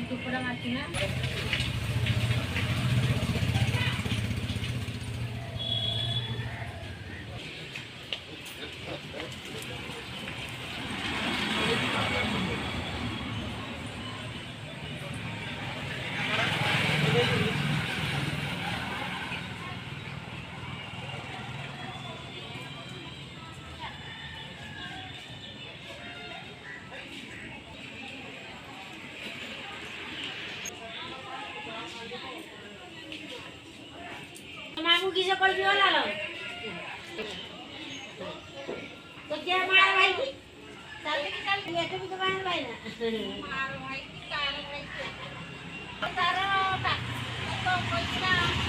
तुकडा मारती ना मामू की सकल भी वाला लो तो क्या मार भाई की चलते की चल ये भी तो मार भाई ना मार भाई की कार भाई सारा होता तो कोई ना